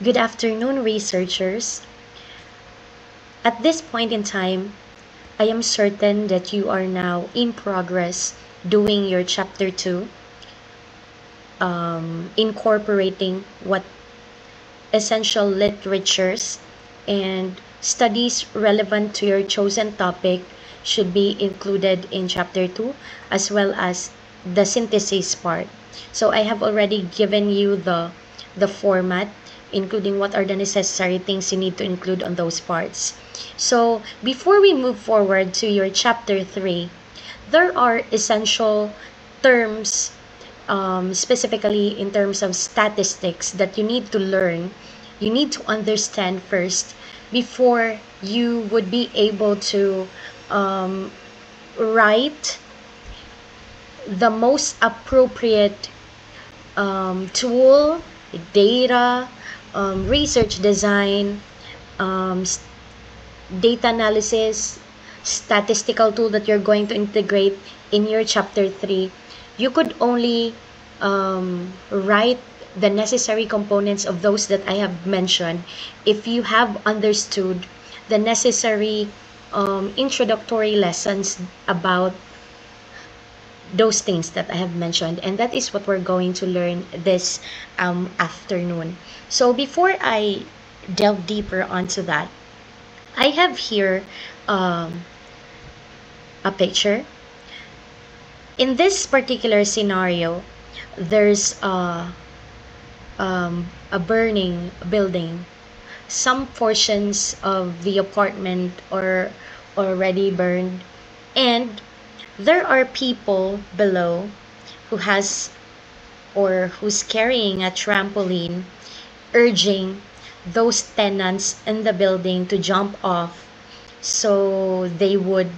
Good afternoon, researchers. At this point in time, I am certain that you are now in progress doing your chapter 2, incorporating what essential literatures and studies relevant to your chosen topic should be included in chapter 2, as well as the synthesis part. So I have already given you the format, including what are the necessary things you need to include on those parts. So before we move forward to your chapter 3, there are essential terms, specifically in terms of statistics, that you need to learn, you need to understand first before you would be able to write the most appropriate tool, data, research design, um, data analysis, statistical tool that you're going to integrate in your chapter 3. You could only write the necessary components of those that I have mentioned if you have understood the necessary introductory lessons about those things that I have mentioned. And that is what we're going to learn this afternoon. So before I delve deeper onto that, I have here um, a picture. In this particular scenario, there's a burning building. Some portions of the apartment are already burned, and there are people below who has or who's carrying a trampoline, urging those tenants in the building to jump off so they would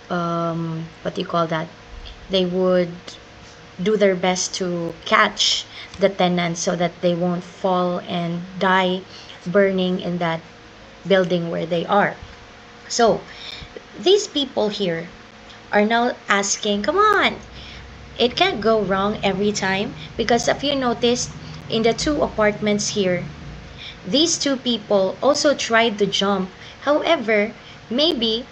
what do you call that, they would do their best to catch the tenants so that they won't fall and die burning in that building where they are. So these people here are now asking, come on, it can't go wrong every time, because if you noticed in the two apartments here, these two people also tried to jump. However, maybe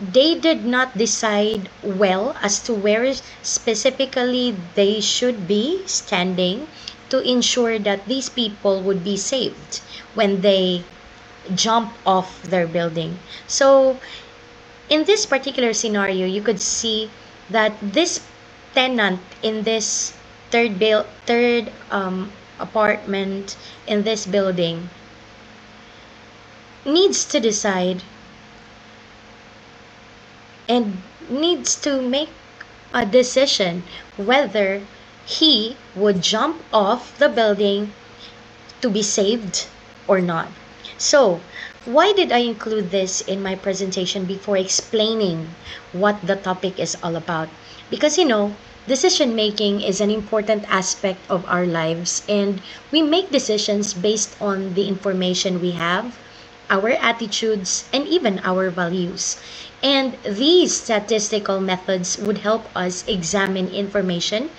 they did not decide well as to where specifically they should be standing to ensure that these people would be saved when they jump off their building. So in this particular scenario, you could see that this tenant in this third apartment in this building needs to decide and needs to make a decision whether he would jump off the building to be saved or not. So, why did I include this in my presentation before explaining what the topic is all about? Because decision making is an important aspect of our lives, and we make decisions based on the information we have, our attitudes, and even our values. And these statistical methods would help us examine information,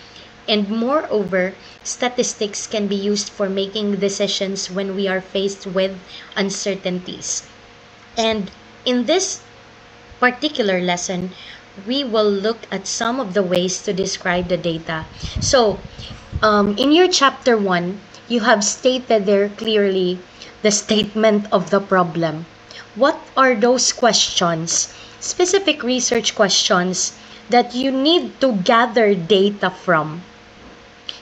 and moreover, statistics can be used for making decisions when we are faced with uncertainties. And in this particular lesson, we will look at some of the ways to describe the data. So, in your chapter 1, you have stated there clearly the statement of the problem. What are those questions, specific research questions, that you need to gather data from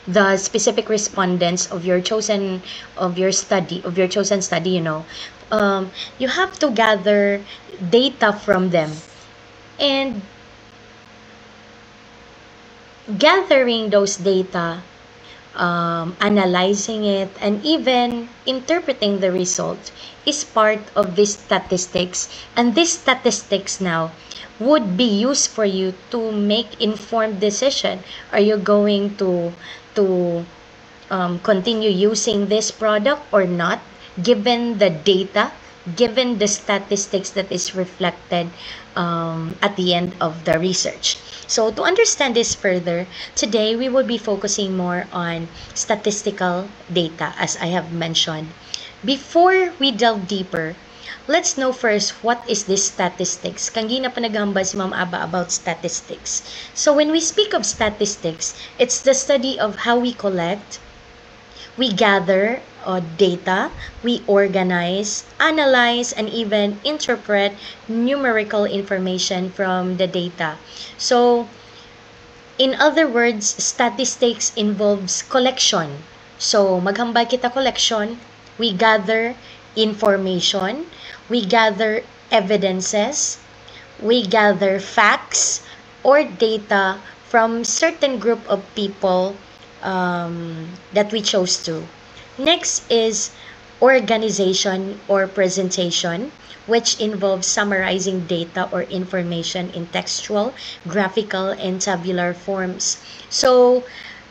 the specific respondents of your chosen study? You have to gather data from them, and gathering those data, analyzing it, and even interpreting the result is part of this statistics. And this statistics now would be used for you to make informed decision. Are you going to continue using this product or not, given the data given the statistics that is reflected at the end of the research. So to understand this further, today we will be focusing more on statistical data, as I have mentioned. Before we delve deeper, let's know first what is this statistics. Kangi na panagamba si Ma'am Aba about statistics. So when we speak of statistics, it's the study of how we collect, we gather data, we organize, analyze, and even interpret numerical information from the data. So, in other words, statistics involves collection. So, maghambay kita collection, we gather information, we gather evidences, we gather facts or data from certain group of people that we chose to. Next is organization or presentation, which involves summarizing data or information in textual, graphical, and tabular forms. So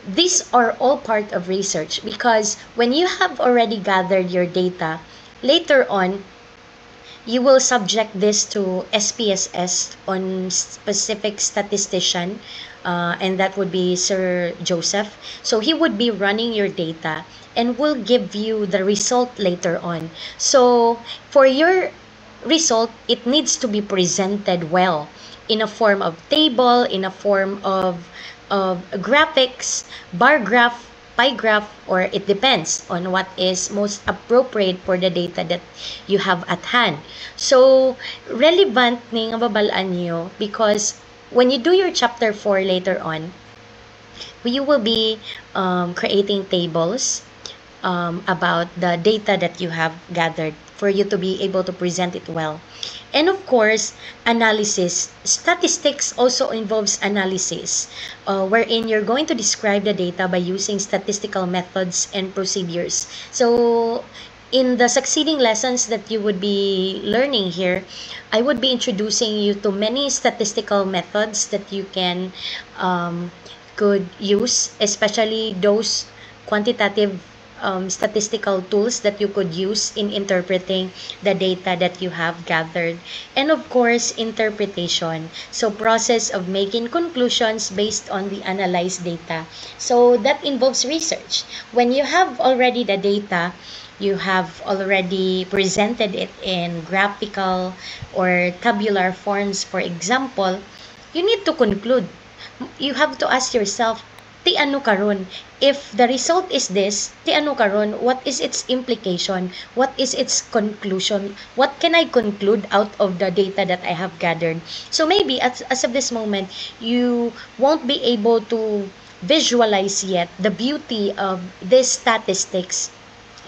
these are all part of research because when you have already gathered your data, later on, you will subject this to SPSS on specific statistician, and that would be Sir Joseph. So he would be running your data and will give you the result later on. So for your result, it needs to be presented well in a form of table, in a form of graphics, bar graph, pie graph, or it depends on what is most appropriate for the data that you have at hand. So, relevant ning babalaan nyo because when you do your chapter 4 later on, you will be creating tables about the data that you have gathered for you to be able to present it well. And of course, analysis. Statistics also involves analysis, wherein you're going to describe the data by using statistical methods and procedures. So, in the succeeding lessons that you would be learning here, I would be introducing you to many statistical methods that you can could use, especially those quantitative statistical tools that you could use in interpreting the data that you have gathered. And of course, interpretation. So process of making conclusions based on the analyzed data. So that involves research. When you have already the data, you have already presented it in graphical or tabular forms, for example, you need to conclude. You have to ask yourself, ti ano karon? If the result is this, ti ano karon? What is its implication? What is its conclusion? What can I conclude out of the data that I have gathered? So maybe as of this moment, you won't be able to visualize yet the beauty of these statistics.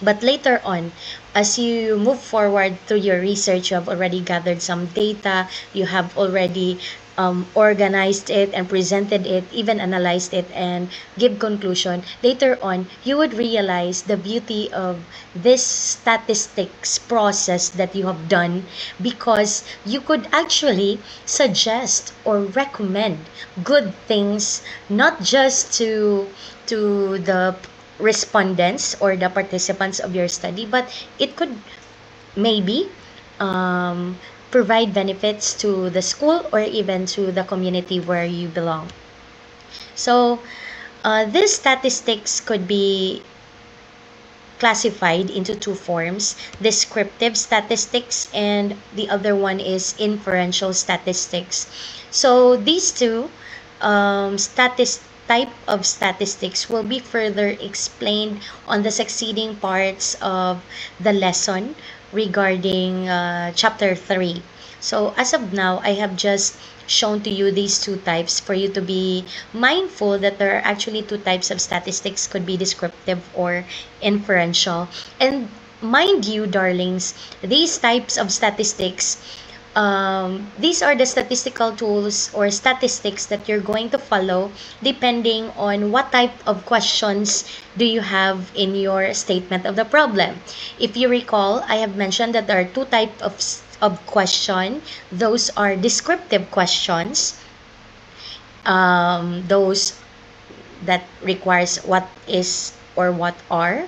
But later on, as you move forward through your research, you have already gathered some data, you have already organized it and presented it, even analyzed it and give conclusion. Later on, you would realize the beauty of this statistics process that you have done because you could actually suggest or recommend good things not just to the respondents or the participants of your study, but it could maybe provide benefits to the school or even to the community where you belong. So, these statistics could be classified into two forms: descriptive statistics and the other one is inferential statistics. So, these two type of statistics will be further explained on the succeeding parts of the lesson regarding chapter 3. So as of now, I have just shown to you these two types for you to be mindful that there are actually two types of statistics, could be descriptive or inferential. And mind you, darlings, these types of statistics, these are the statistical tools or statistics that you're going to follow depending on what type of questions do you have in your statement of the problem. If you recall, I have mentioned that there are two types of question. Those are descriptive questions, those that requires what is or what are,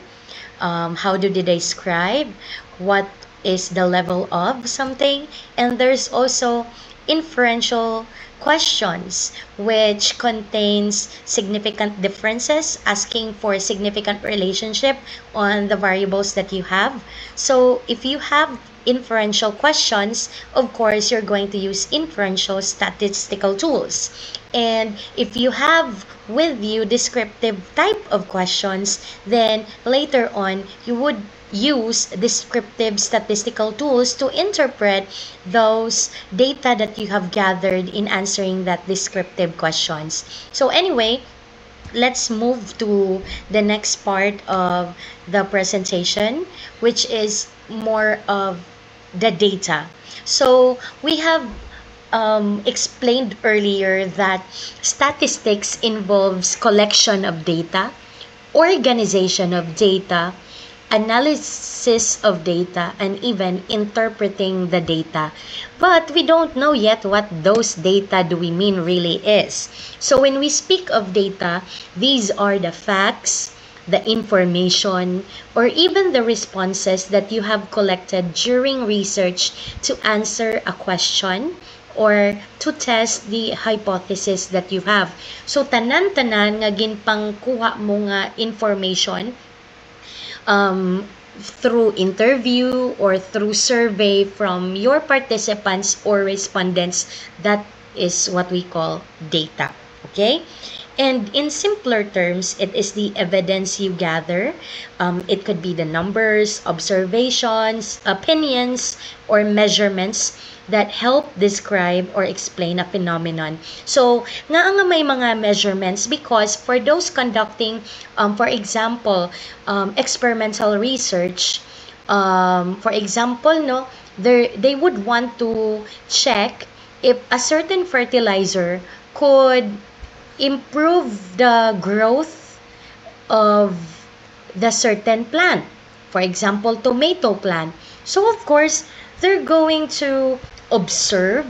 how do they describe, what is the level of something, and there's also inferential questions, which contains significant differences, asking for significant relationship on the variables that you have. So if you have inferential questions, of course, you're going to use inferential statistical tools. And if you have with you descriptive type of questions, then later on, you would use descriptive statistical tools to interpret those data that you have gathered in answering that descriptive questions. So anyway, let's move to the next part of the presentation, which is more of the data. So we have explained earlier that statistics involves collection of data, organization of data, analysis of data, and even interpreting the data. But we don't know yet what those data do we mean really is. So when we speak of data, these are the facts, the information, or even the responses that you have collected during research to answer a question or to test the hypothesis that you have. So tanan-tanan nga ginpangkuha mo nga information through interview or through survey from your participants or respondents, that is what we call data. Okay? And in simpler terms, it is the evidence you gather. It could be the numbers, observations, opinions, or measurements that help describe or explain a phenomenon. So, nga may mga measurements because for those conducting, for example, experimental research, for example, no, they would want to check if a certain fertilizer could improve the growth of the certain plant. For example, tomato plant. So of course, they're going to observe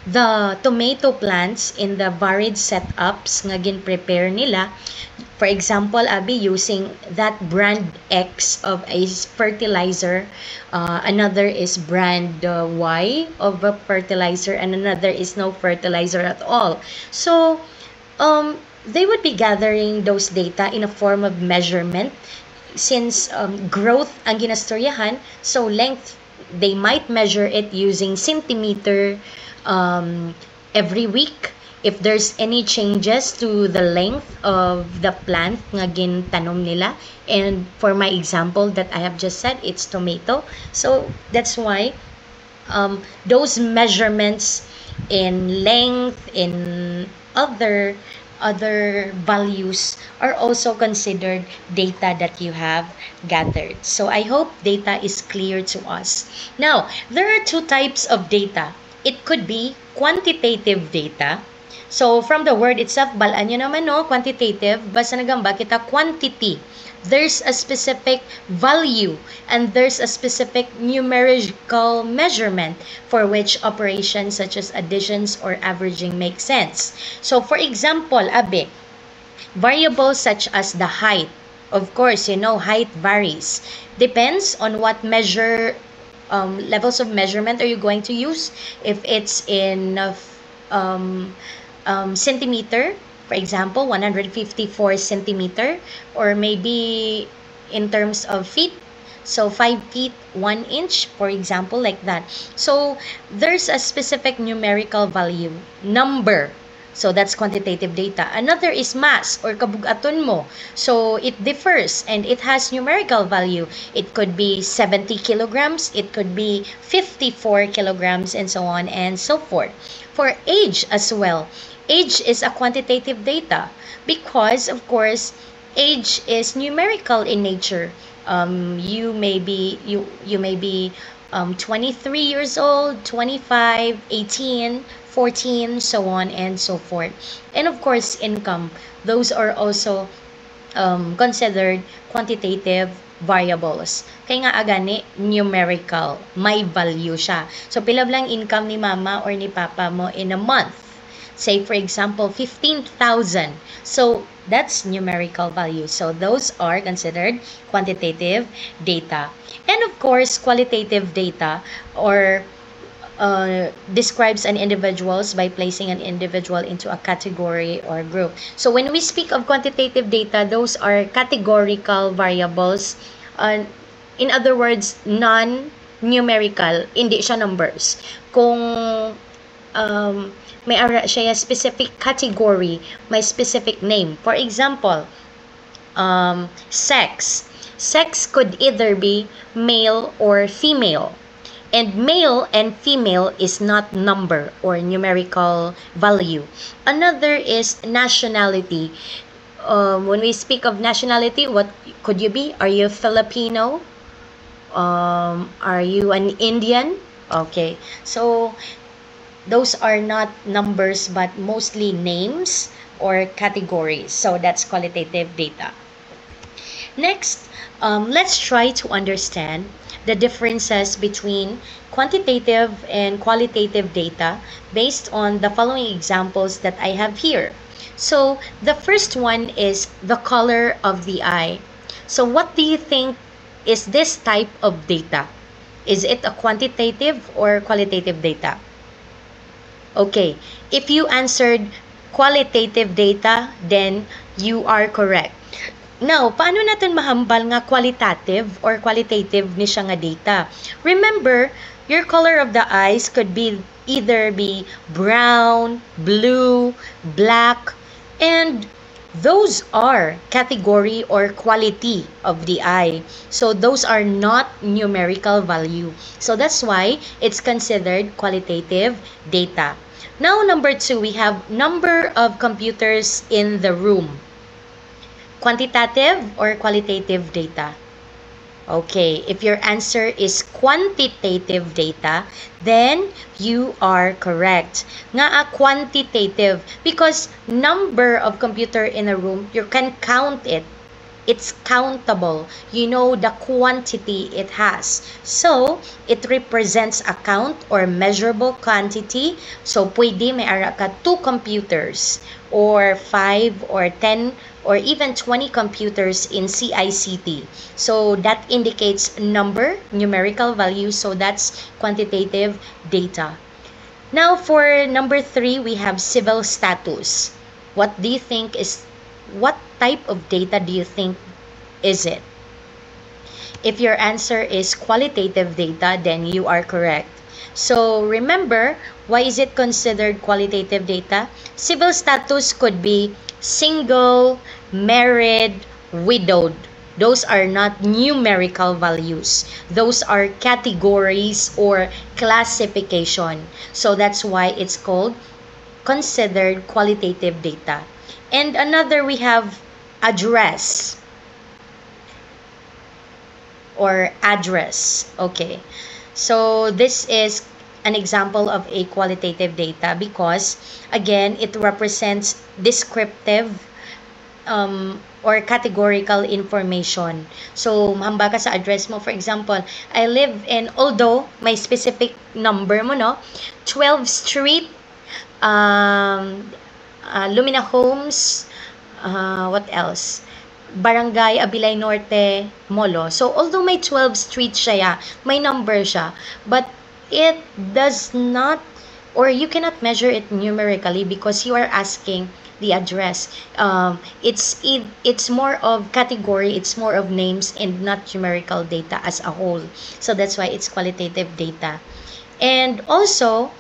the tomato plants in the varied setups nga gin-prepare nila. For example, Abi, using that brand X of a fertilizer, another is brand Y of a fertilizer, and another is no fertilizer at all. So, they would be gathering those data in a form of measurement since growth ang ginastoryahan, so length, they might measure it using centimeter every week. If there's any changes to the length of the plant nga gintanom nila, and for my example that I have just said, it's tomato. So that's why those measurements in length, in other values are also considered data that you have gathered. So I hope data is clear to us. Now, there are two types of data. It could be quantitative data. So from the word itself, balaan nyo naman, no? Quantitative, basta nagamba kita quantity. There's a specific value and there's a specific numerical measurement for which operations such as additions or averaging make sense. So for example, Abe, variables such as the height. Of course, you know, height varies. Depends on what levels of measurement are you going to use. If it's in centimeter, for example, 154 centimeter, or maybe in terms of feet, so 5 feet 1 inch, for example, like that. So there's a specific numerical value, number. So that's quantitative data. Another is mass or kabugaton mo. So it differs and it has numerical value. It could be 70 kilograms, it could be 54 kilograms, and so on and so forth. For age as well, age is a quantitative data because, of course, age is numerical in nature. You may be 23 years old, 25, 18, 14, so on and so forth. And of course, income. Those are also considered quantitative variables. Kaya nga agani, numerical. May value siya. So, pila lang income ni mama or ni papa mo in a month. Say, for example, 15,000. So that's numerical value. So those are considered quantitative data. And of course, qualitative data or describes an individuals by placing an individual into a category or group. So when we speak of quantitative data, those are categorical variables. In other words, non-numerical, hindi siya numbers. Kung may ara siya specific category, may specific name. For example, sex. Sex could either be male or female. And male and female is not number or numerical value. Another is nationality. When we speak of nationality, what could you be? Are you Filipino? Are you an Indian? Okay, so those are not numbers but mostly names or categories. So that's qualitative data. Next, let's try to understand the differences between quantitative and qualitative data based on the following examples that I have here. So the first one is the color of the eye. So what do you think is this type of data? Is it a quantitative or qualitative data? Okay, if you answered qualitative data, then you are correct. Now, paano natin mahambal nga qualitative or qualitative ni siya nga data? Remember, your color of the eyes could be either be brown, blue, black, and those are category or quality of the eye. So those are not numerical value. So that's why it's considered qualitative data. Now, number 2, we have number of computers in the room. Quantitative or qualitative data? Okay, if your answer is quantitative data, then you are correct. Nga quantitative because number of computer in a room, you can count it. It's countable. You know the quantity it has. So, it represents a count or measurable quantity. So, pwede may ara ka 2 computers or 5 or 10 or even 20 computers in CICT. So, that indicates number, numerical value. So, that's quantitative data. Now, for number 3, we have civil status. What do you think is what type of data do you think is it? If your answer is qualitative data, then you are correct. So remember, why is it considered qualitative data? Civil status could be single, married, widowed. Those are not numerical values. Those are categories or classification. So that's why it's called considered qualitative data. And another, we have address or address. Okay, so this is an example of a qualitative data because again it represents descriptive or categorical information. So mahamba ka sa address mo, for example, I live in, although may specific number mo, no, 12th Street, Lumina Homes, what else? Barangay Abilay Norte, Molo. So, although may 12 street siya, may number siya, but it does not, or you cannot measure it numerically because you are asking the address. It's more of category, it's more of names and not numerical data as a whole. So, that's why it's qualitative data. And also,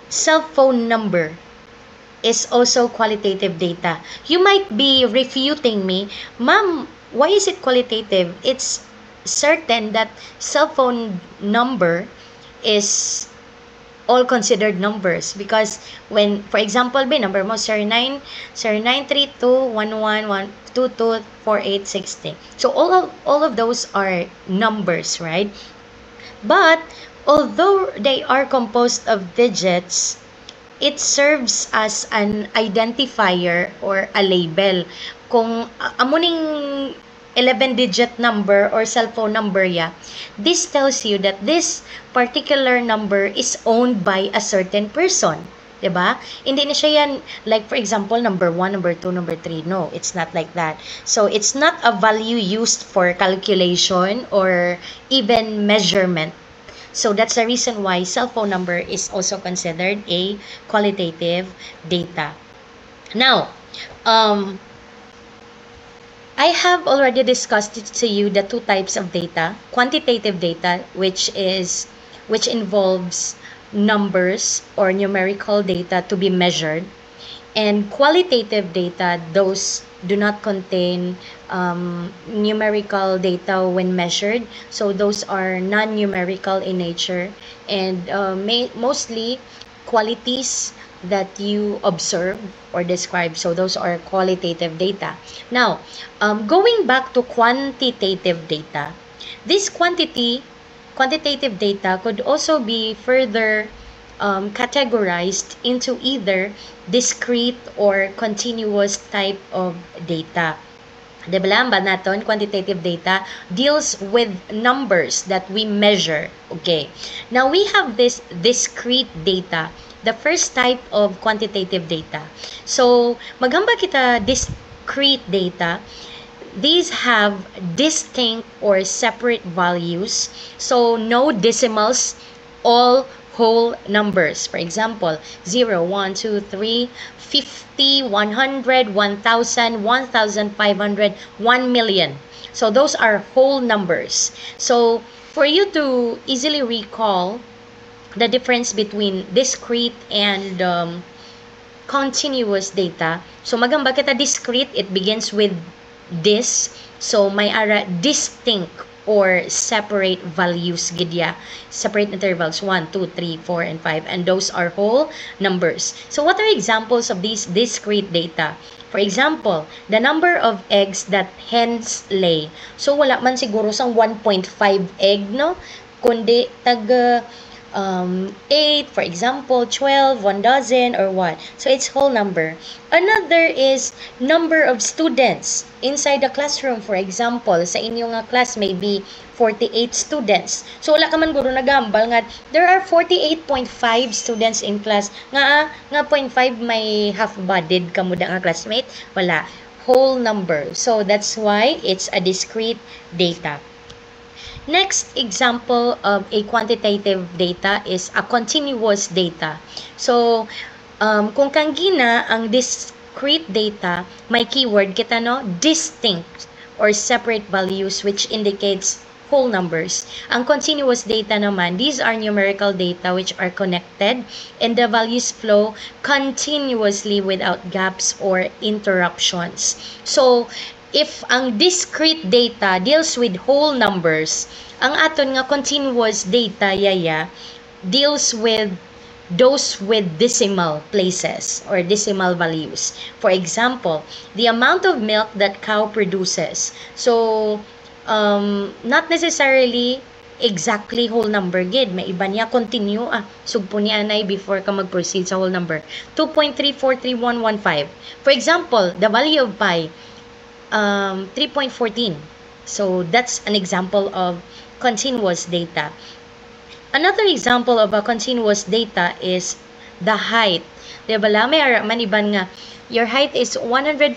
cell phone number is also qualitative data. You might be refuting me, Ma'am, why is it qualitative? It's certain that cell phone number is all considered numbers because when, for example, be number mo 093211224860. So all of those are numbers, right? But although they are composed of digits, it serves as an identifier or a label. Kung amuning 11-digit number or cell phone number ya, this tells you that this particular number is owned by a certain person. 'Diba? Hindi na siya yan, like for example, number 1, number 2, number 3. No, it's not like that. So, it's not a value used for calculation or even measurement. So, that's the reason why cell phone number is also considered a qualitative data. Now, I have already discussed it to you the two types of data. Quantitative data, which involves numbers or numerical data to be measured, and qualitative data, those do not contain numerical data when measured. So those are non-numerical in nature, and mostly qualities that you observe or describe. So those are qualitative data. Now, going back to quantitative data, this quantitative data could also be further categorized into either discrete or continuous type of data. Diba ba natin, quantitative data deals with numbers that we measure. Okay. Now, we have this discrete data, the first type of quantitative data. So, maghamba kita discrete data. These have distinct or separate values. So, no decimals, all whole numbers. For example, 0, 1, 2, 3, 50, 100, 1,000, 1,500, 1 million. So those are whole numbers. So for you to easily recall the difference between discrete and continuous data, so magamba kita discrete, it begins with dis. So may ara distinct or separate values gidya, separate intervals 1, 2, 3, 4, and 5, and those are whole numbers. So what are examples of these discrete data? For example, the number of eggs that hens lay. So wala man siguro sang 1.5 egg, no, kundi tag 8, for example, 12, 1 dozen, or what. So it's whole number. Another is number of students inside the classroom. For example, sa inyong class maybe 48 students. So wala ka man guro nagambal nga there are 48.5 students in class. Nga 0.5 may half-bodied kamo da nga classmate. Wala. Whole number. So that's why it's a discrete data. Next example of a quantitative data is a continuous data. So, kung kanggina ang discrete data, may keyword kita, no? Distinct or separate values, which indicates whole numbers. Ang continuous data naman, these are numerical data which are connected and the values flow continuously without gaps or interruptions. So, if ang discrete data deals with whole numbers, ang aton nga continuous data yaya deals with those with decimal places or decimal values. For example, the amount of milk that cow produces. So, not necessarily exactly whole number gid. May iba niya continue sugpo ni anay before ka mag-proceed sa whole number. 2.343115. For example, the value of pi 3.14. So that's an example of continuous data. Another example of a continuous data is the height. Diba la? May maniban nga, your height is 154.5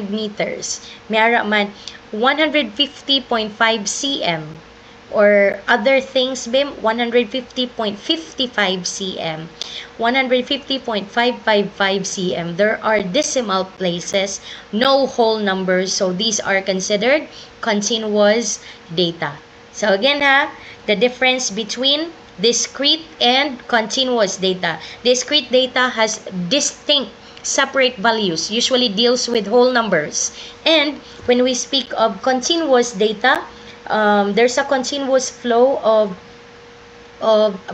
meters. May ara man 150.5 cm. Or other things, BIM, 150.55 cm, 150.555 cm. There are decimal places, no whole numbers. So these are considered continuous data. So again the difference between discrete and continuous data. Discrete data has distinct separate values, usually deals with whole numbers. And when we speak of continuous data, there's a continuous flow of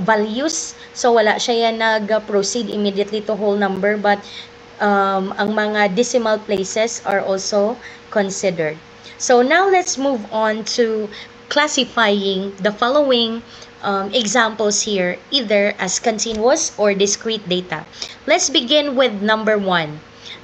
values. So wala siya yan nag-proceed immediately to whole number, but ang mga decimal places are also considered. So now let's move on to classifying the following examples here, either as continuous or discrete data. Let's begin with number 1.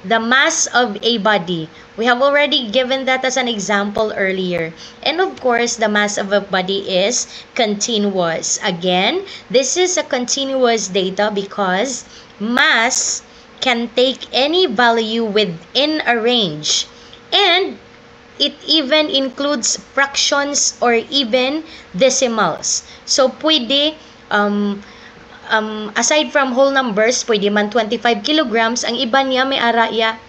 the mass of a body. We have already given that as an example earlier. And of course, the mass of a body is continuous. Again, this is a continuous data because mass can take any value within a range. And it even includes fractions or even decimals. So, pwede, aside from whole numbers, pwede man 25 kilograms, ang iba niya may araya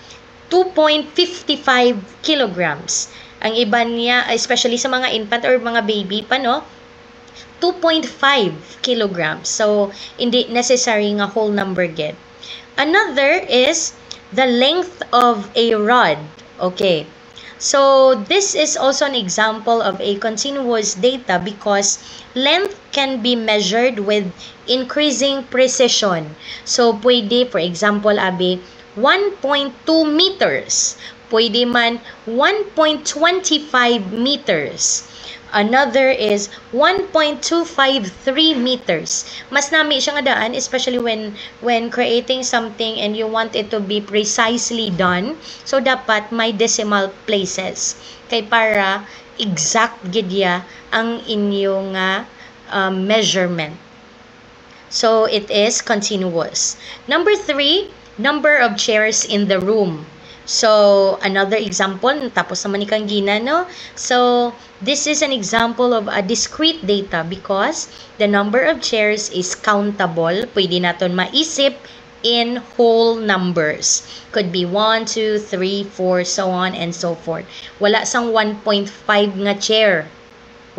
2.55 kilograms. Ang iba niya, especially sa mga infant or mga baby pa, no? 2.5 kilograms. So, hindi necessary nga whole number get. Another is the length of a rod. Okay. So, this is also an example of a continuous data because length can be measured with increasing precision. So, pwede, for example, 1.2 meters. Pwede man 1.25 meters. Another is 1.253 meters. Mas nami siya nga daan, especially when creating something and you want it to be precisely done. So, dapat may decimal places. Kay para exact gidya ang inyong measurement. So, it is continuous. Number 3, number of chairs in the room. So, another example, tapos naman ni Kangina, no? So, this is an example of a discrete data because the number of chairs is countable. Pwede natin maisip in whole numbers. Could be 1, 2, 3, 4, so on and so forth. Wala sang 1.5 nga chair.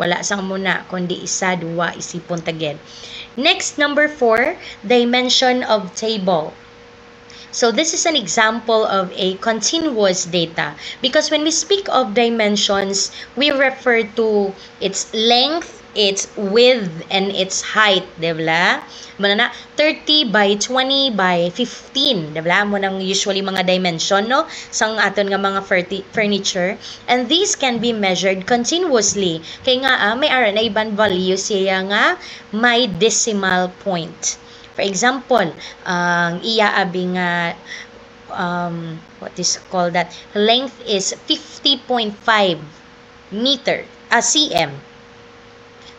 Wala sang muna, kundi isa, duwa, isipon tagid. Next, number 4, dimension of table. So this is an example of a continuous data because when we speak of dimensions, we refer to its length, its width, and its height, diba? Muna na 30 by 20 by 15, diba? Muna usually mga dimension, no? Sang aton nga mga furniture. And these can be measured continuously. Kaya nga, may ara na ibang value siya nga may decimal point. For example, ang iya-abi nga what is called that length is 50.5 meter cm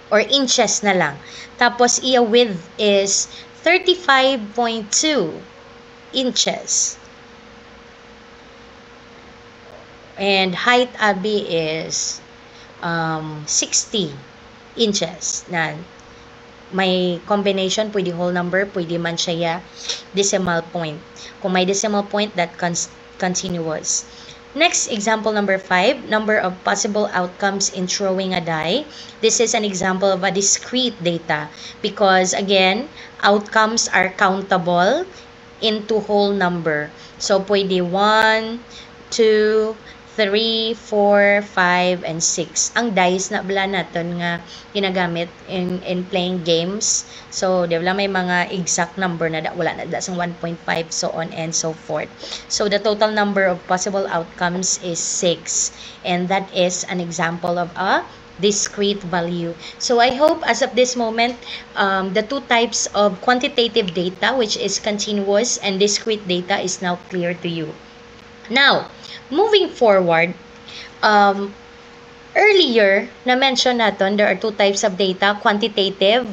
or inches na lang. Tapos iya width is 35.2 inches. And height abi is 60 inches na may combination, pwede whole number, pwede man siya decimal point. Kung may decimal point, that continuous. Next, example number 5, number of possible outcomes in throwing a die. This is an example of a discrete data because, again, outcomes are countable into whole number. So, pwede 1, 2, 3, 4, 5, and 6. Ang dice na bala natin nga ginagamit in playing games. So, di ba may mga exact number na wala na dasang 1.5, so on and so forth. So, the total number of possible outcomes is 6. And that is an example of a discrete value. So, I hope as of this moment, the two types of quantitative data, which is continuous and discrete data, is now clear to you. Now, moving forward, earlier, na-mention natin, there are two types of data, quantitative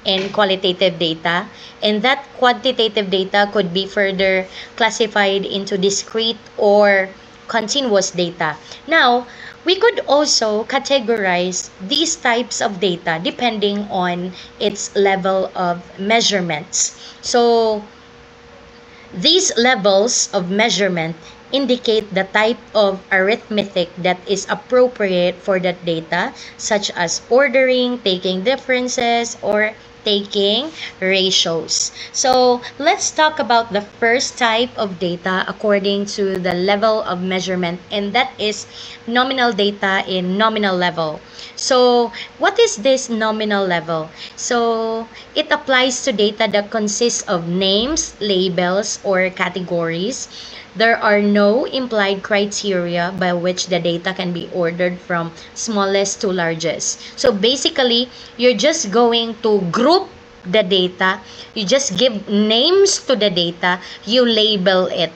and qualitative data. And that quantitative data could be further classified into discrete or continuous data. Now, we could also categorize these types of data depending on its level of measurements. So, these levels of measurement indicate the type of arithmetic that is appropriate for that data, such as ordering, taking differences, or taking ratios. So, let's talk about the first type of data according to the level of measurement, and that is nominal data in nominal level. So, what is this nominal level? So, it applies to data that consists of names, labels, or categories. There are no implied criteria by which the data can be ordered from smallest to largest. So basically, you're just going to group the data. You just give names to the data. You label it.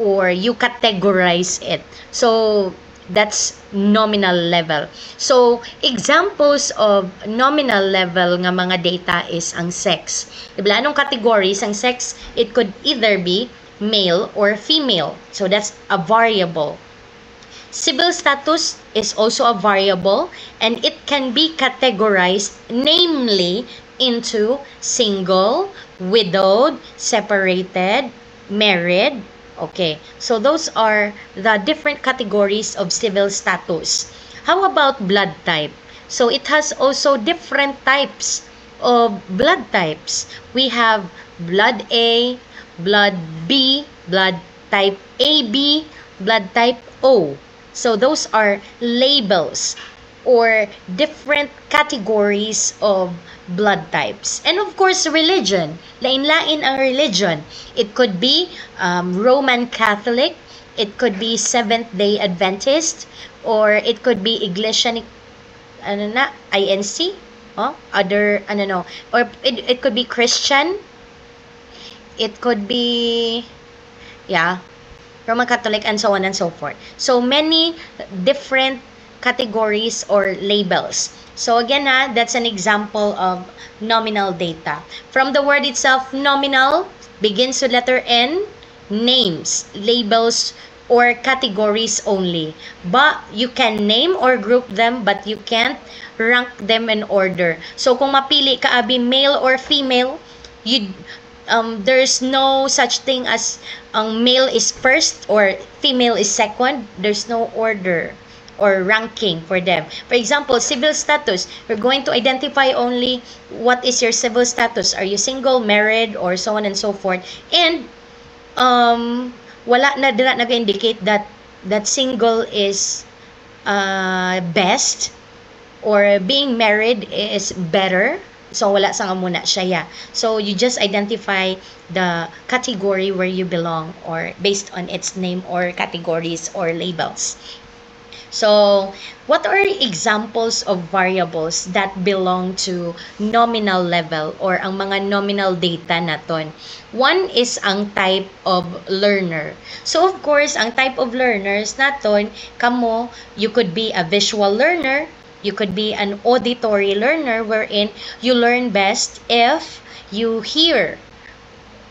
or you categorize it. So that's nominal level. So examples of nominal level nga mga data is ang sex. Diba? Anong categories ang sex? It could either be male or female. So that's a variable. Civil status is also a variable, and it can be categorized namely into single, widowed, separated, married. Okay, so those are the different categories of civil status. How about blood type? So it has also different types of blood types. We have blood A, blood B, blood type AB, blood type O. So those are labels or different categories of blood types. And of course, religion. Lain-lain ang religion. It could be Roman Catholic, it could be Seventh-day Adventist, or it could be Iglesia INC, or it could be Christian, it could be Roman Catholic, and so on and so forth. So many different categories or labels. So again, that's an example of nominal data. From the word itself, nominal begins with letter N, names, labels, or categories only. But you can name or group them, but you can't rank them in order. So kung mapili ka abi male or female, there's no such thing as male is first or female is second. There's no order or ranking for them. For example, civil status, we're going to identify only what is your civil status. Are you single, married, or so on and so forth. And wala na dira nag-indicate that single is best or being married is better. So wala sa nga muna siya. So you just identify the category where you belong or based on its name or categories or labels. So what are examples of variables that belong to nominal level or ang mga nominal data naton? One is ang type of learner. So of course, ang type of learners naton, kamo, you could be a visual learner, you could be an auditory learner wherein you learn best if you hear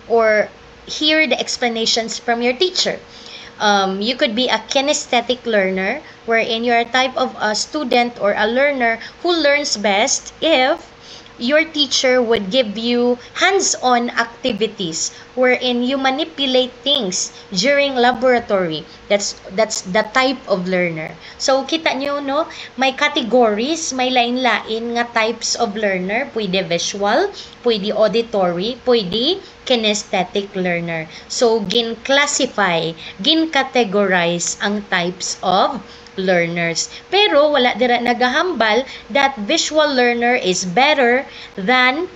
the explanations from your teacher. You could be a kinesthetic learner wherein you're a type of a student or a learner who learns best if your teacher would give you hands-on activities wherein you manipulate things during laboratory. That's the type of learner. So kita nyo, no, may categories, may lain-lain nga types of learner. Pwede visual, pwede auditory, pwede kinesthetic learner. So gin-classify, gin-categorize ang types of learners. Pero wala dira nagahambal that visual learner is better than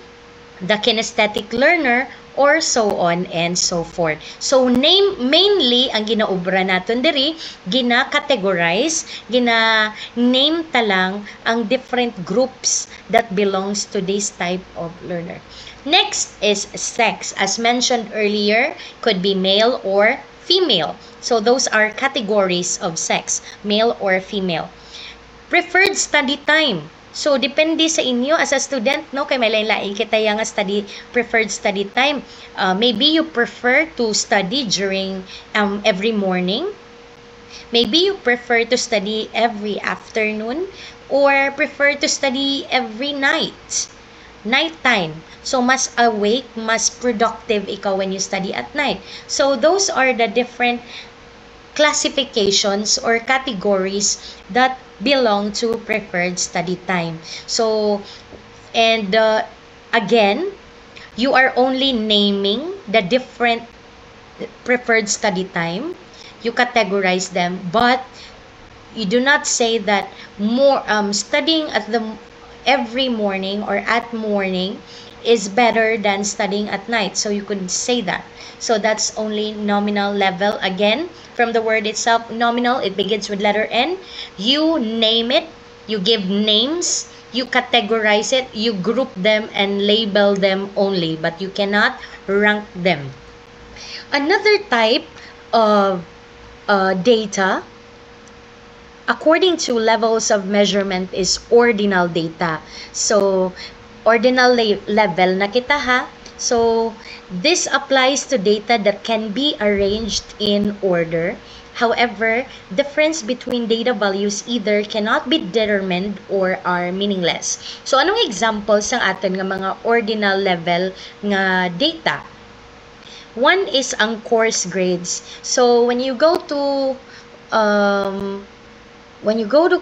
the kinesthetic learner or so on and so forth. So mainly ang ginaobra naton diri, gina-categorize, gina-name talang ang different groups that belongs to this type of learner. Next is sex. As mentioned earlier, could be male or female. So those are categories of sex, male or female. Preferred study time. So depende sa inyo as a student, no, kay may lain-lain kita yang preferred study time. Maybe you prefer to study during every morning. Maybe you prefer to study every afternoon or prefer to study every nighttime. So mas awake, mas productive ikaw when you study at night. So those are the different classifications or categories that belong to preferred study time. So, and again, you are only naming the different preferred study time. You categorize them, but you do not say that more studying at every morning or at morning is better than studying at night. So you could say that. So that's only nominal level. Again, from the word itself, nominal, it begins with letter N. You name it, you give names, you categorize it, you group them and label them only, but you cannot rank them. Another type of data according to levels of measurement is ordinal data. So, ordinal level na kita ha. So, this applies to data that can be arranged in order. However, difference between data values either cannot be determined or are meaningless. So, anong examples ng aton nga mga ordinal level nga data? One is ang course grades. So, when you go to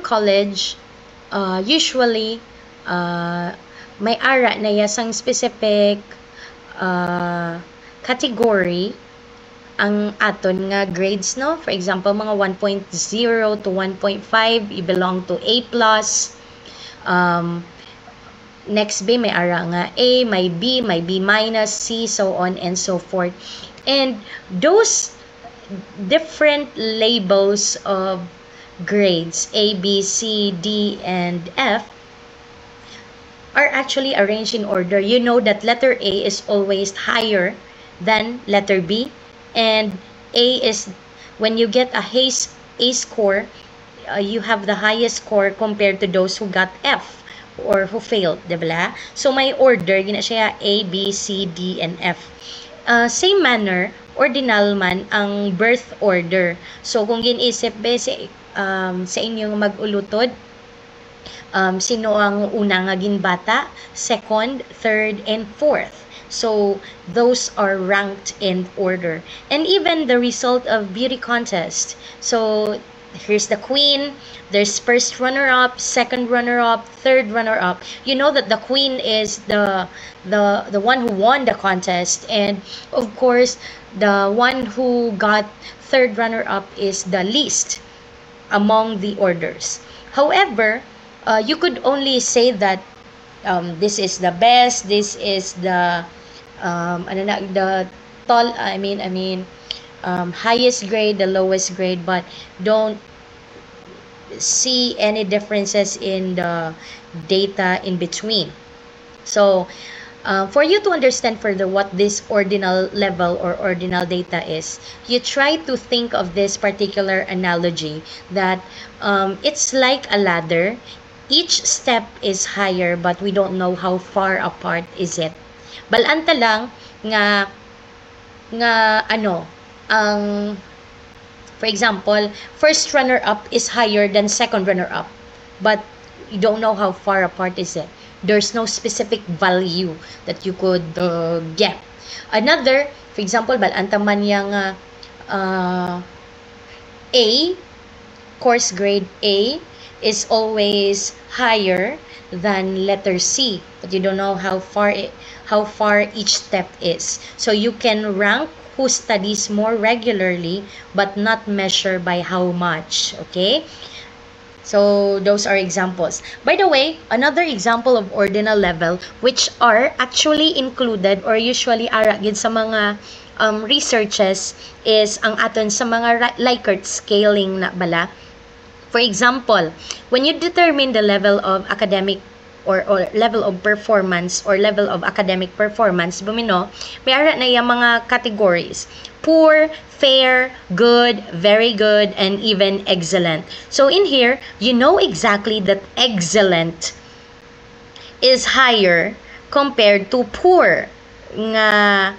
college, usually may ara na yasang specific category ang aton nga grades, no? For example, mga 1.0 to 1.5, you belong to A+. Next B, may ara nga A, may B minus, C, so on and so forth. And those different labels of grades, A, B, C, D, and F, are actually arranged in order. You know that letter A is always higher than letter B, and A is, when you get a A score, you have the highest score compared to those who got F or who failed, diba? So may order, gina siya A, B, C, D, and F. Same manner, ordinal man ang birth order. So kung ginisip be sa inyong mag-ulutod, sino ang una nga ginbata, second, third, and fourth. So those are ranked in order. And even the result of beauty contest. So here's the queen, there's first runner-up, second runner-up, third runner-up. You know that the queen is the one who won the contest, and of course the one who got third runner-up is the least among the orders. However, you could only say that this is the best, this is the highest grade, the lowest grade, but don't see any differences in the data in between. So, for you to understand further what this ordinal level or ordinal data is, you try to think of this particular analogy that it's like a ladder. Each step is higher, but we don't know how far apart is it. Balanta lang nga ang, for example, first runner-up is higher than second runner-up, but you don't know how far apart is it. There's no specific value that you could get. Another, for example, balanta man yang A, course grade A, is always higher than letter C, but you don't know how far each step is. So you can rank who studies more regularly but not measure by how much. Okay, so those are examples. By the way, another example of ordinal level which are actually included or usually aragid sa mga researches is ang aton sa mga Likert scaling na bala. For example, when you determine the level of academic or level of performance or level of academic performance, bumino, may ara na yung mga categories. Poor, fair, good, very good, and even excellent. So in here, you know exactly that excellent is higher compared to poor nga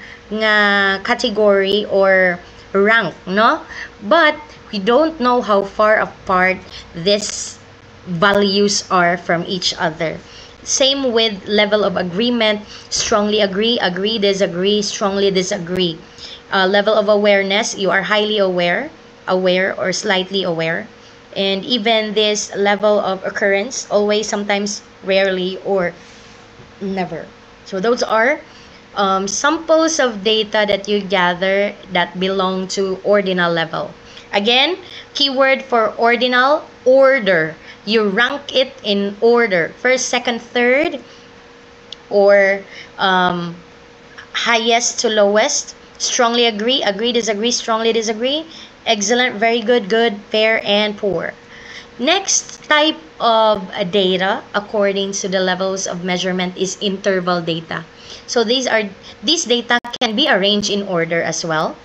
category or rank, no? But we don't know how far apart these values are from each other. Same with level of agreement, strongly agree, disagree, strongly disagree. Level of awareness, you are highly aware or slightly aware. And even this level of occurrence, always, sometimes, rarely, or never. So those are samples of data that you gather that belong to ordinal level. Again, keyword for ordinal, order. You rank it in order. First, second, third, or highest to lowest. Strongly agree, disagree, strongly disagree. Excellent, very good, good, fair, and poor. Next type of data according to the levels of measurement is interval data. So these data can be arranged in order as well.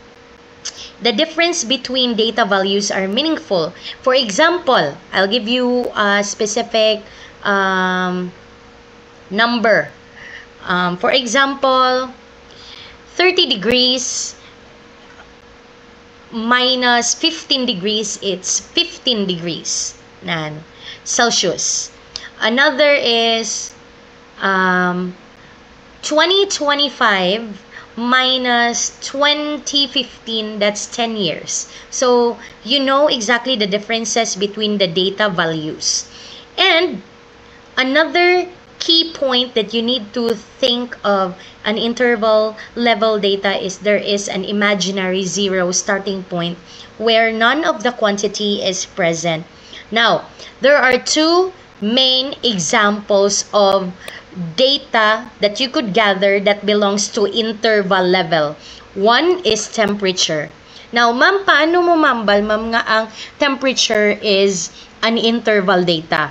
the difference between data values are meaningful. For example, I'll give you a specific number. For example, 30 degrees minus 15 degrees, it's 15 degrees Celsius. Another is 2025 minus 2015, that's 10 years. So, you know exactly the differences between the data values. And another key point that you need to think of an interval level data is there is an imaginary zero starting point where none of the quantity is present. Now, there are two main examples of data that you could gather that belongs to interval level. One is temperature. Now, ma'am, paano mo mambal, ma'am, nga ang temperature is an interval data?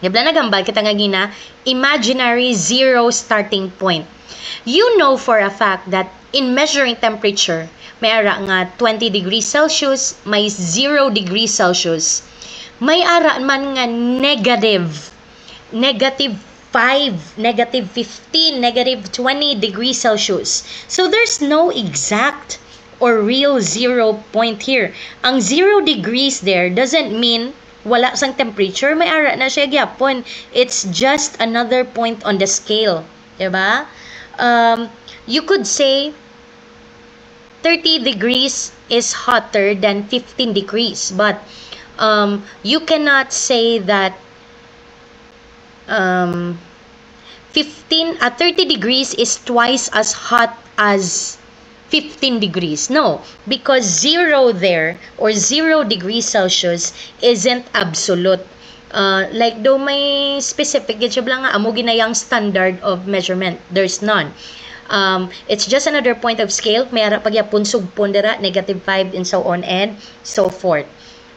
Gabla nagambal kita nga gina, imaginary zero starting point. You know for a fact that in measuring temperature, may ara nga 20 degrees Celsius, may 0 degrees Celsius. May ara man nga negative 5, negative 15, negative 20 degrees Celsius. So there's no exact or real 0 point here. Ang 0 degrees there doesn't mean wala sang temperature, may ara na siya gyapon. It's just another point on the scale, diba? You could say 30 degrees is hotter than 15 degrees, but you cannot say that 30 degrees is twice as hot as 15 degrees. No, because 0 there or 0 degrees Celsius isn't absolute. Like do may specific gid siya lang nga amo ginayang standard of measurement. There's none. It's just another point of scale. May ara pagyapon sugpon dira negative 5 and so on and so forth.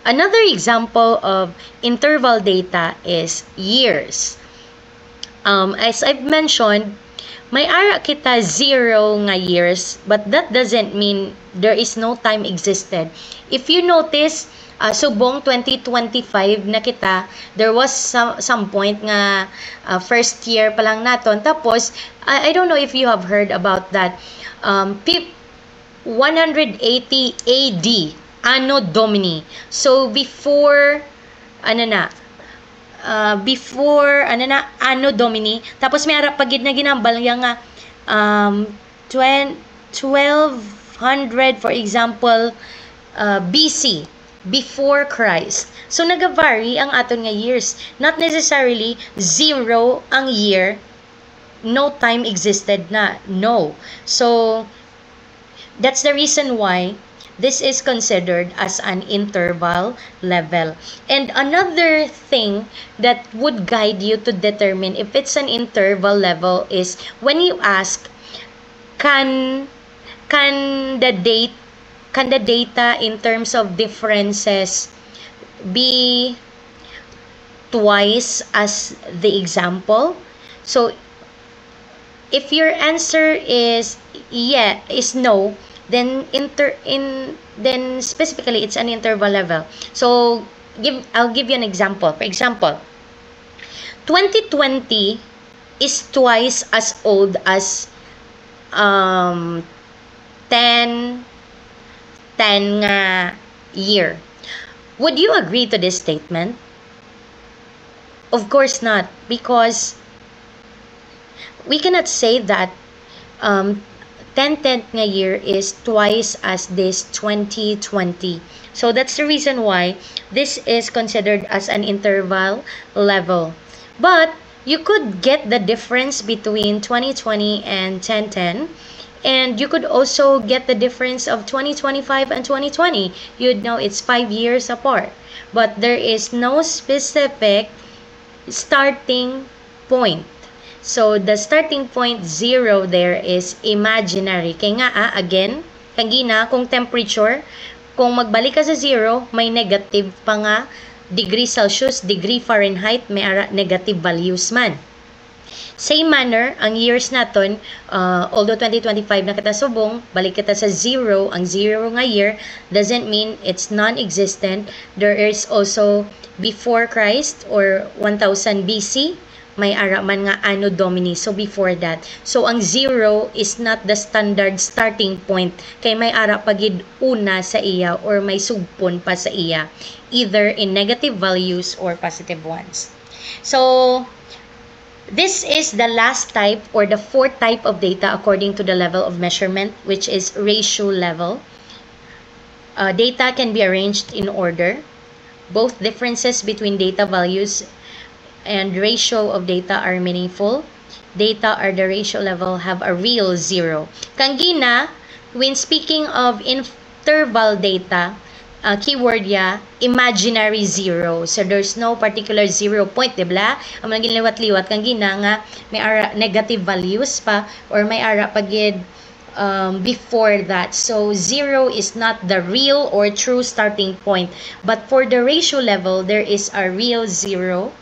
Another example of interval data is years. As I've mentioned, may ara kita 0 nga years, but that doesn't mean there is no time existed. If you notice, subong 2025 na kita, there was some point nga first year pa lang naton. Tapos, I don't know if you have heard about that. 180 AD, Anno Domini. So, before Anno Domini, tapos may arap pagid na ginambal yang nga 1200 for example BC, before Christ. So nagavary ang aton nga years, not necessarily 0 ang year, no time existed na, no. So that's the reason why this is considered as an interval level. And another thing that would guide you to determine if it's an interval level is when you ask, can the data in terms of differences be twice as the example? So if your answer is no, then specifically it's an interval level. So I'll give you an example. For example, 2020 is twice as old as 10 nga year. Would you agree to this statement? Of course not, because we cannot say that 10/10 nga year is twice as this 2020. So that's the reason why this is considered as an interval level. But you could get the difference between 2020 and 10/10, and you could also get the difference of 2025 and 2020. You'd know it's 5 years apart. But there is no specific starting point. So, the starting point 0 there is imaginary. Kaya nga, again, kagina, kung temperature, kung magbalik ka sa 0, may negative pa nga degree Celsius, degree Fahrenheit, may negative values man. Same manner, ang years naton, although 2025 na kita subong, balik kita sa zero, ang zero nga year doesn't mean it's non-existent. There is also before Christ or 1000 BC, may ara man nga Anno Domini, so before that. So ang zero is not the standard starting point, kay may ara pagid una sa iya or may sugpon pa sa iya, either in negative values or positive ones. So this is the last type or the fourth type of data according to the level of measurement, which is ratio level. Data can be arranged in order. Both differences between data values and ratio of data are meaningful. Data or the ratio level have a real zero. Kangina, when speaking of interval data, keyword ya, imaginary zero. So, there's no particular 0 point, diba? Ang mga ginliwat-liwat, kang gina nga, may ara negative values pa, or may ara pagid before that. So, 0 is not the real or true starting point. But for the ratio level, there is a real zero,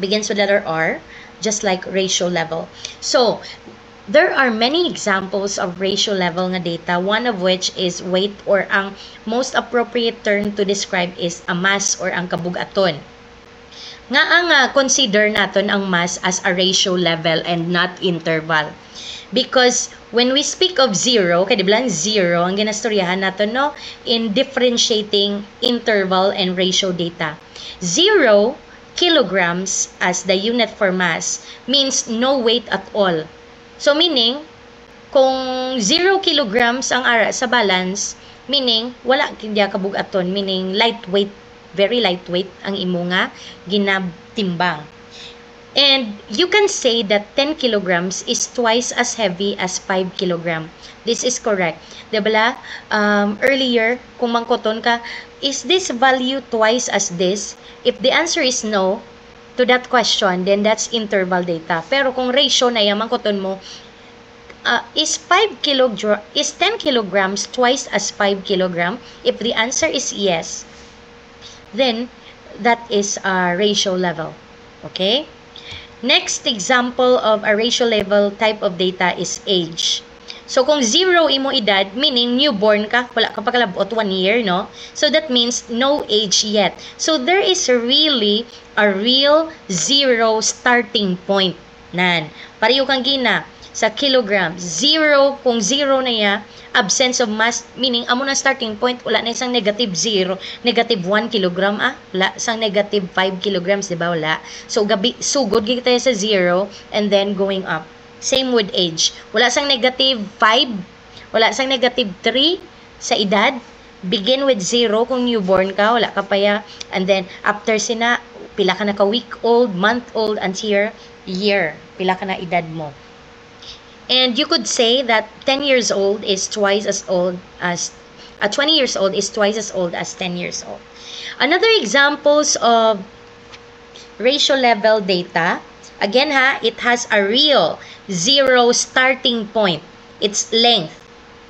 begins with letter R, just like ratio level. So, there are many examples of ratio level nga data, one of which is weight, or ang most appropriate term to describe is a mass or ang kabugaton. Nga ang consider naton ang mass as a ratio level and not interval. Because when we speak of zero, kaya di ba lang zero, ang ginastoryahan natin, no, in differentiating interval and ratio data. 0 kilograms as the unit for mass means no weight at all. So, meaning, kung 0 kilograms ang ara sa balance, meaning, wala kaya kabugaton, meaning lightweight, very lightweight ang imo nga ginatimbang. And you can say that 10 kilograms is twice as heavy as 5 kilogram. This is correct. Diba? Earlier, kung mangkoton ka, is this value twice as this? If the answer is no, to that question, then that's interval data. Pero kung ratio na yaman koton mo, is 10 kilograms twice as 5 kilogram? If the answer is yes, then that is a ratio level. Okay? Next example of a ratio level type of data is age. So, kung 0 imo edad, meaning newborn ka, wala ka pa kalabot 1 year, no? So, that means no age yet. So, there is really a real 0 starting point. Nan. Pareho kang gina sa kilogram. 0, kung 0 na ya, absence of mass, meaning amo na starting point, wala na isang negative 0, negative 1 kilogram, wala isang negative 5 kilograms, di ba? Wala. So, sugod kita sa 0 and then going up. Same with age. Wala sang negative 5, wala sang negative 3 sa edad. Begin with 0 kung newborn ka, wala ka pa ya. And then, after sina, pila ka na ka week old, month old, until year. Pila ka na edad mo. And you could say that 10 years old is twice as old as 20 years old is twice as old as 10 years old. Another examples of ratio level data, again it has a real 0 starting point. It's length.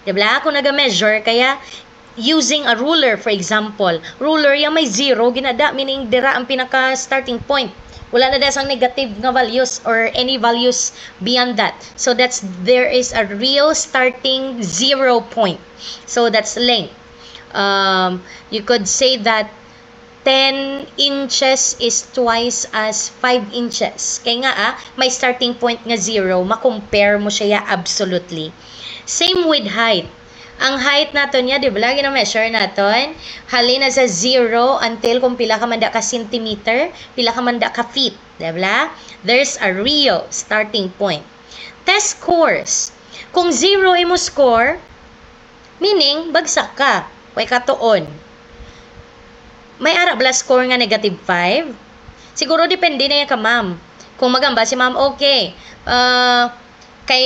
Diba? Kung naga-measure, kaya using a ruler, for example, ruler yung may 0, ginada, meaning dira ang pinaka-starting point. Wala na dasang negative nga values or any values beyond that. So, there is a real starting 0 point. So, that's length. You could say that 10 inches is twice as 5 inches. Kaya nga may starting point nga 0, makompare mo siya absolutely. Same with height. Ang height naton niya, di ba, lagi na measure naton, halina sa 0 until kung pila ka manda ka centimeter, pila ka manda ka feet, di ba? There's a real starting point. Test scores. Kung 0 imo score, meaning bagsak ka, way katuon. May ara bala score nga negative 5? Siguro depende na yan ka, ma'am. Kung magamba si ma'am, okay. Kay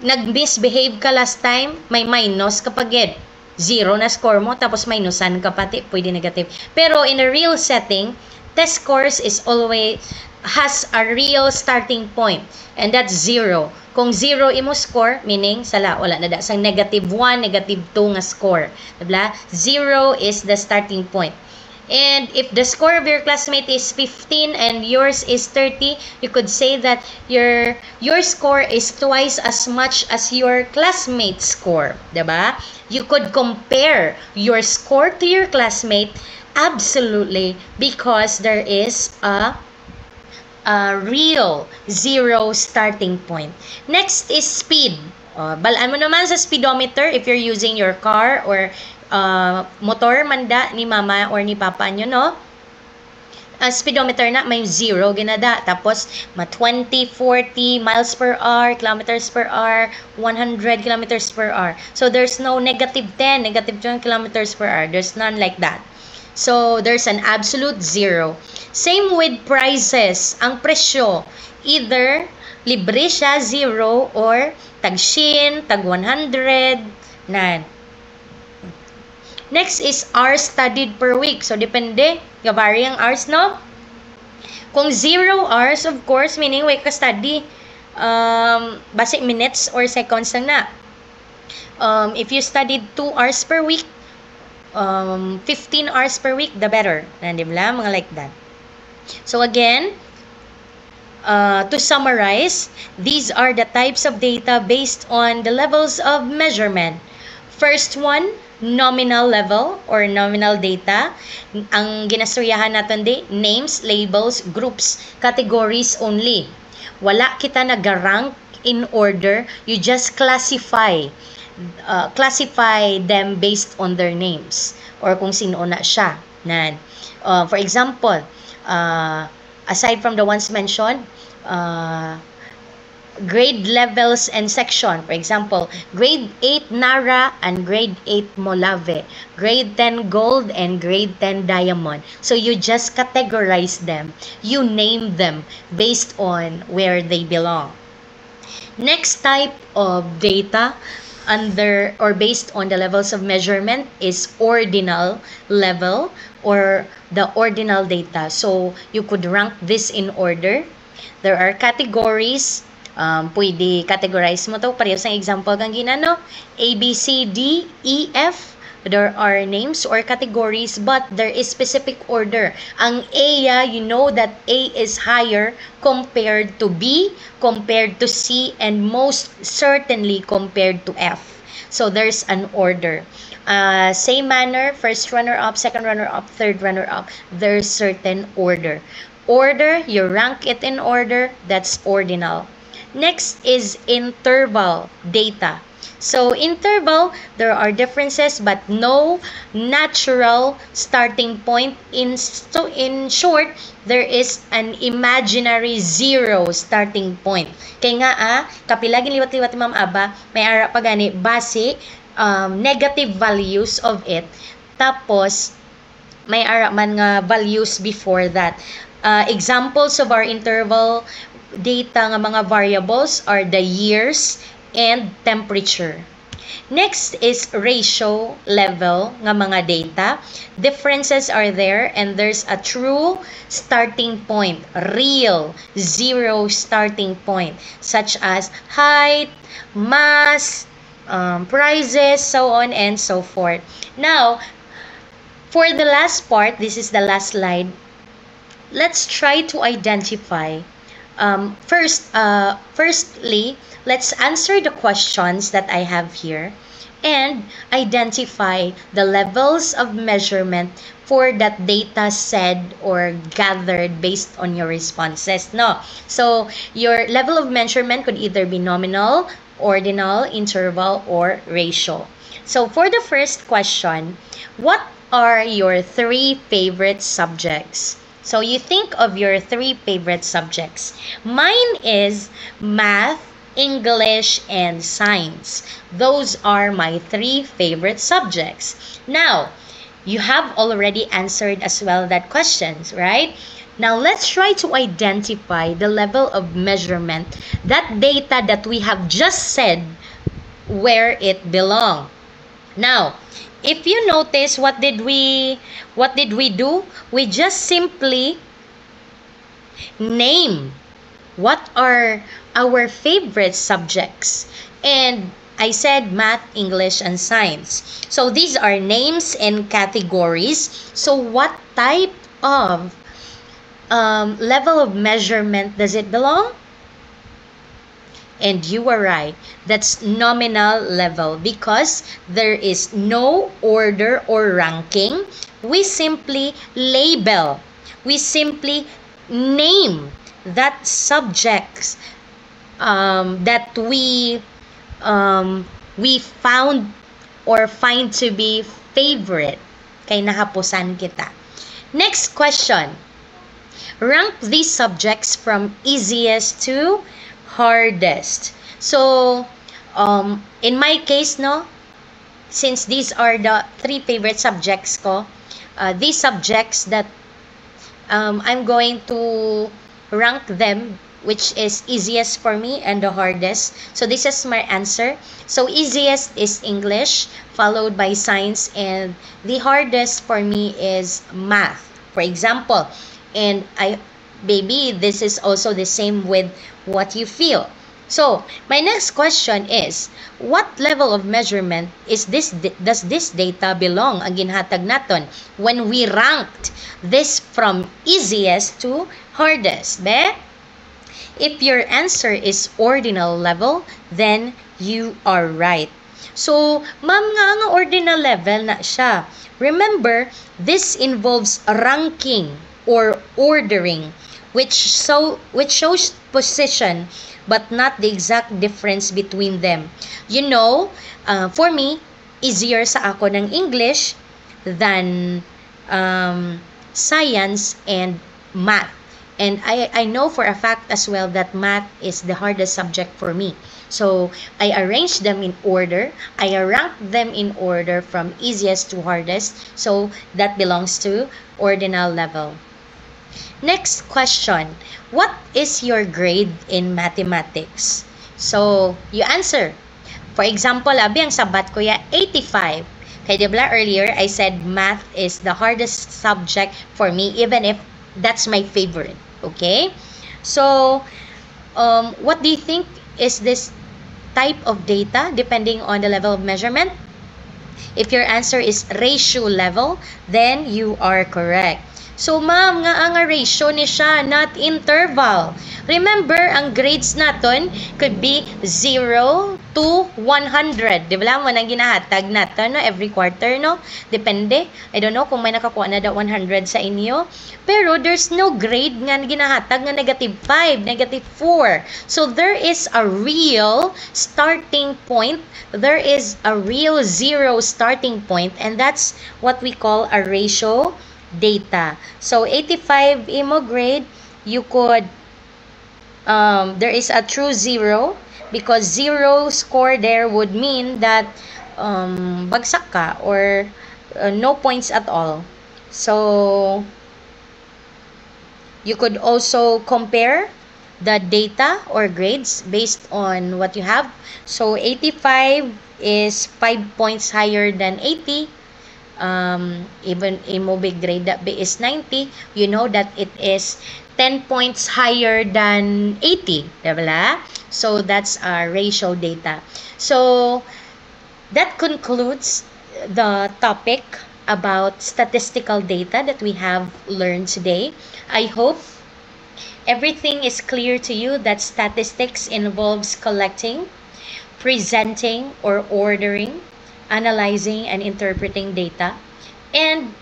nag-misbehave ka last time, may minus kapag get. 0 na score mo, tapos minusan ka pati, pwede negative. Pero in a real setting, test scores is always has a real starting point. And that's 0. Kung 0 imo score, meaning, wala na da. Sang negative 1, negative 2 nga score. Diba? 0 is the starting point. And if the score of your classmate is 15 and yours is 30, you could say that your score is twice as much as your classmate's score, diba? You could compare your score to your classmate, absolutely, because there is a real zero starting point. Next is speed. Balaan mo naman sa speedometer if you're using your car or motor manda ni mama or ni papa nyo, no? Speedometer na may zero ginada. Tapos, 20, 40 miles per hour, kilometers per hour, 100 kilometers per hour. So, there's no negative 10, negative 20 kilometers per hour. There's none like that. So, there's an absolute zero. Same with prices. Ang presyo, either libre siya, zero, or tag-shin, tag 100, nan. Next is hours studied per week. So, depende. Vary ang hours, no? Kung 0 hours, of course, meaning wait ka study. Basic minutes or seconds lang na. If you studied 2 hours per week, 15 hours per week, the better. Diba? Mga like that. So, again, to summarize, these are the types of data based on the levels of measurement. First one, nominal level or nominal data. Ang ginasturyahan natin di, names, labels, groups, categories only. Wala kita nag-rank in order. You just classify them based on their names or kung sino na siya. For example, aside from the ones mentioned, grade levels and section. For example, grade 8 Nara and grade 8 Molave, grade 10 Gold and grade 10 Diamond. So you just categorize them. You name them based on where they belong. Next type of data under or based on the levels of measurement is ordinal level or the ordinal data. So you could rank this in order. There are categories. Pwede categorize mo to. Parehas ang example kang ginano. A, B, C, D, E, F. There are names or categories, but there is specific order. Ang A, you know that A is higher compared to B, compared to C, and most certainly compared to F. So there's an order. Same manner, first runner-up, second runner-up, third runner-up. There's certain order. Order, you rank it in order, that's ordinal. Next is interval data. So interval, there are differences but no natural starting point. In short, there is an imaginary zero starting point. Kaya nga kapilagin liwat-liwat Ma'am Aba, may ara pa gani base negative values of it. Tapos may ara man nga values before that. Examples of our interval data nga mga variables are the years and temperature. Next is ratio level nga mga data. Differences are there and there's a true starting point, real zero starting point, such as height, mass, prices, so on and so forth. Now, for the last part, this is the last slide. Let's try to identify firstly, let's answer the questions that I have here and identify the levels of measurement for that data said or gathered based on your responses. No? So, your level of measurement could either be nominal, ordinal, interval, or ratio. So, for the first question, what are your 3 favorite subjects? So you think of your 3 favorite subjects. Mine is math, English, and science. Those are my 3 favorite subjects. Now, you have already answered as well that questions, right? Now, let's try to identify the level of measurement, that data that we have just said where it belongs. Now, if you notice, what did we do? We just simply name what are our favorite subjects and I said math, English, and science. So these are names and categories. So what type of level of measurement does it belong? And you were right. That's nominal level because there is no order or ranking. We simply label. We simply name that subjects that we found or find to be favorite. Kay nahapusan kita. Next question. Rank these subjects from easiest to hardest. So, in my case, no, since these are the 3 favorite subjects ko, these subjects that I'm going to rank them, which is easiest for me and the hardest. So this is my answer. So easiest is English, followed by science, and the hardest for me is math. For example, and baby, this is also the same with what you feel. So my next question is, what level of measurement is this? Does this data belong ang ginhatag naton when we ranked this from easiest to hardest? Be? If your answer is ordinal level, then you are right. So, ma'am nga ang ordinal level na siya. Remember, this involves ranking or ordering, which shows position but not the exact difference between them. You know, for me, easier sa ako ng English than science and math. And I know for a fact as well that math is the hardest subject for me. So I arranged them in order. I ranked them in order from easiest to hardest. So that belongs to ordinal level. Next question. What is your grade in mathematics? So you answer. For example, abi ang sabat ko ya 85. Kaya diba earlier I said math is the hardest subject for me even if that's my favorite. Okay? So, what do you think is this type of data depending on the level of measurement? If your answer is ratio level, then you are correct. So, ma'am, nga ang ratio ni siya, not interval. Remember, ang grades naton could be 0 to 100. Di ba lang mo nang ginahatag natin, no? Every quarter, no? Depende. I don't know kung may nakakuha na daw 100 sa inyo. Pero there's no grade nga ginahatag nga negative 5, negative 4. So, there is a real starting point. There is a real zero starting point. And that's what we call a ratio data. So 85 imo grade, you could there is a true zero because zero score there would mean that bagsak ka or no points at all. So you could also compare the data or grades based on what you have. So 85 is 5 points higher than 80. Even imo big grade that is 90, you know that it is 10 points higher than 80, diba? So that's our ratio data. So that concludes the topic about statistical data that we have learned today. I hope everything is clear to you that statistics involves collecting, presenting, or ordering, analyzing and interpreting data. And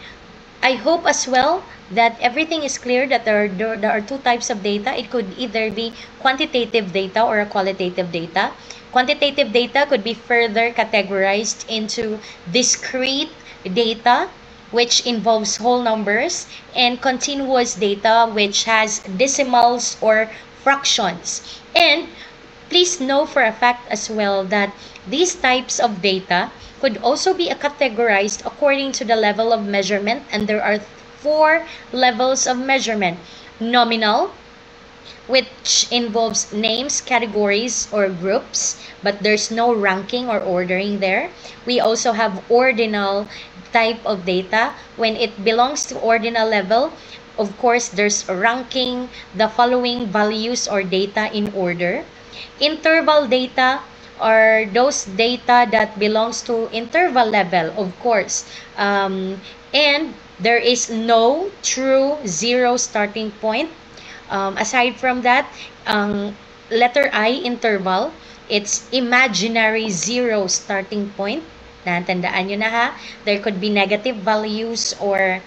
I hope as well that everything is clear that there are 2 types of data. It could either be quantitative data or a qualitative data. Quantitative data could be further categorized into discrete data, which involves whole numbers, and continuous data, which has decimals or fractions. And please know for a fact as well that these types of data could also be categorized according to the level of measurement, and there are 4 levels of measurement. Nominal, which involves names, categories, or groups, but there's no ranking or ordering there. We also have ordinal type of data. When it belongs to ordinal level, of course, there's ranking the following values or data in order. Interval data are those data that belongs to interval level, of course. And there is no true zero starting point. Aside from that, ang letter I, interval, it's imaginary zero starting point. Natandaan nyo na ha? There could be negative values or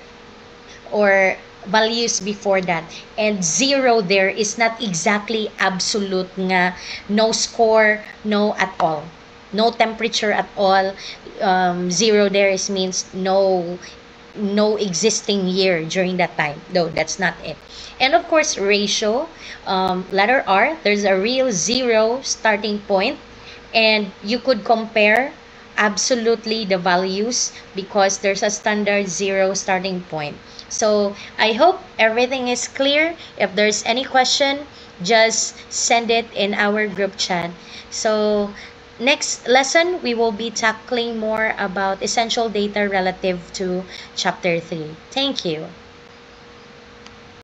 values before that. And zero there is not exactly absolute nga no score, no at all. No temperature at all. Zero there is means no existing year during that time. No, that's not it. And of course, ratio, letter R, there's a real zero starting point, and you could compare absolutely the values because there's a standard zero starting point. So I hope everything is clear. If there's any question, just send it in our group chat. So next lesson, we will be tackling more about essential data relative to chapter 3. Thank you.